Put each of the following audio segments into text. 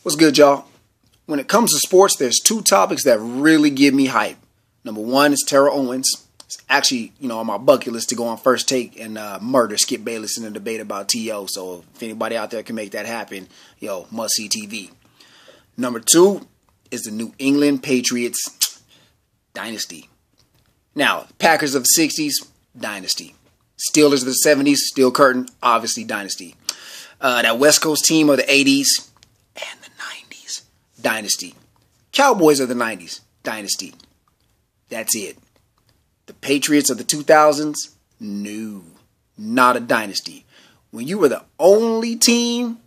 What's good, y'all? When it comes to sports, there's two topics that really give me hype. Number one is Terrell Owens. It's actually, on my bucket list to go on First Take and murder Skip Bayless in a debate about T.O. So if anybody out there can make that happen, must see TV. Number two is the New England Patriots dynasty. Now, Packers of the 60s, dynasty. Steelers of the 70s, Steel Curtain, obviously dynasty. That West Coast team of the 80s and the 90s, dynasty. Cowboys of the 90s, dynasty. That's it. The Patriots of the 2000s, no, not a dynasty. When you were the only team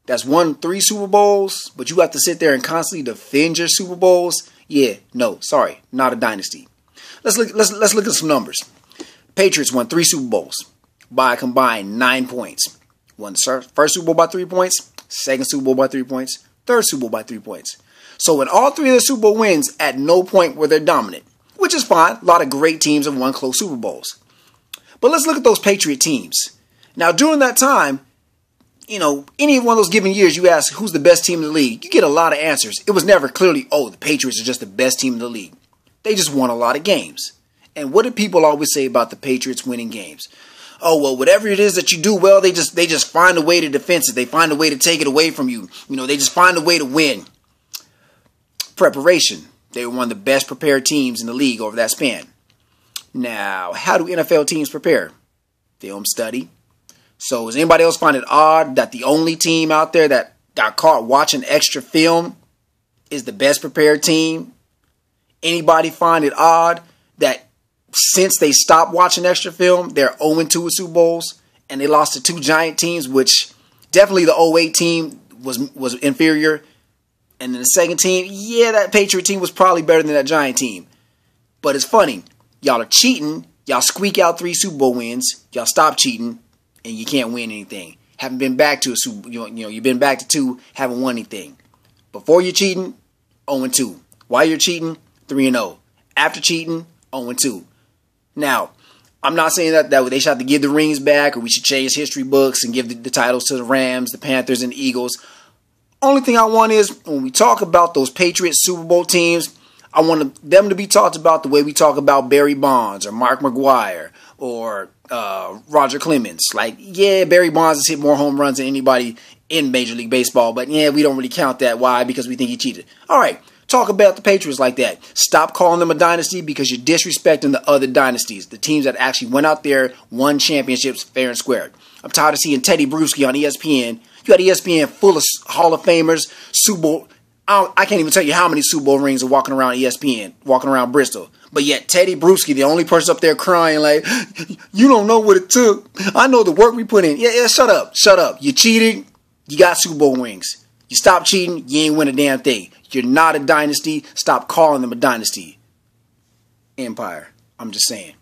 that's won 3 Super Bowls, but you have to sit there and constantly defend your Super Bowls, sorry, not a dynasty. Let's look at some numbers. Patriots won 3 Super Bowls by a combined 9 points. Won the first Super Bowl by 3 points, second Super Bowl by 3 points, third Super Bowl by 3 points. So in all 3 of the Super Bowl wins, at no point were they dominant, which is fine. A lot of great teams have won close Super Bowls. But let's look at those Patriot teams. Now, during that time, any one of those given years, you ask who's the best team in the league, you get a lot of answers. It was never clearly, the Patriots are just the best team in the league. They just won a lot of games. And what do people always say about the Patriots winning games? Oh, well, whatever it is that you do well, they just find a way to defend it. They find a way to take it away from you. They just find a way to win. Preparation. They were one of the best prepared teams in the league over that span. Now, how do NFL teams prepare? Film study. So does anybody else find it odd that the only team out there that got caught watching extra film is the best prepared team? Anybody find it odd that since they stopped watching extra film, they're 0-2 with Super Bowls, and they lost to 2 giant teams, which definitely the 08 team was inferior. And then the second team, that Patriot team was probably better than that giant team. But it's funny. Y'all are cheating. Y'all squeak out 3 Super Bowl wins. Y'all stop cheating, and you can't win anything. Haven't been back to a Super Bowl. You've been back to 2, haven't won anything. Before you're cheating, 0-2. While you're cheating, 3-0. After cheating, 0-2. Now, I'm not saying that they should have to give the rings back or we should change history books and give the titles to the Rams, the Panthers, and the Eagles. Only thing I want is when we talk about those Patriots Super Bowl teams, I want them to be talked about the way we talk about Barry Bonds or Mark McGwire or Roger Clemens. Barry Bonds has hit more home runs than anybody in Major League Baseball, but we don't really count that. Why? Because we think he cheated. All right. Talk about the Patriots like that. Stop calling them a dynasty because you're disrespecting the other dynasties, the teams that actually went out there, won championships fair and square. I'm tired of seeing Teddy Bruschi on ESPN. You got ESPN full of Hall of Famers, Super Bowl. I can't even tell you how many Super Bowl rings are walking around ESPN, walking around Bristol. But yet Teddy Bruschi, the only person up there crying like, you don't know what it took. I know the work we put in. Shut up. You cheated. You got Super Bowl rings. You stop cheating. You ain't win a damn thing. You're not a dynasty. Stop calling them a dynasty. Empire. I'm just saying.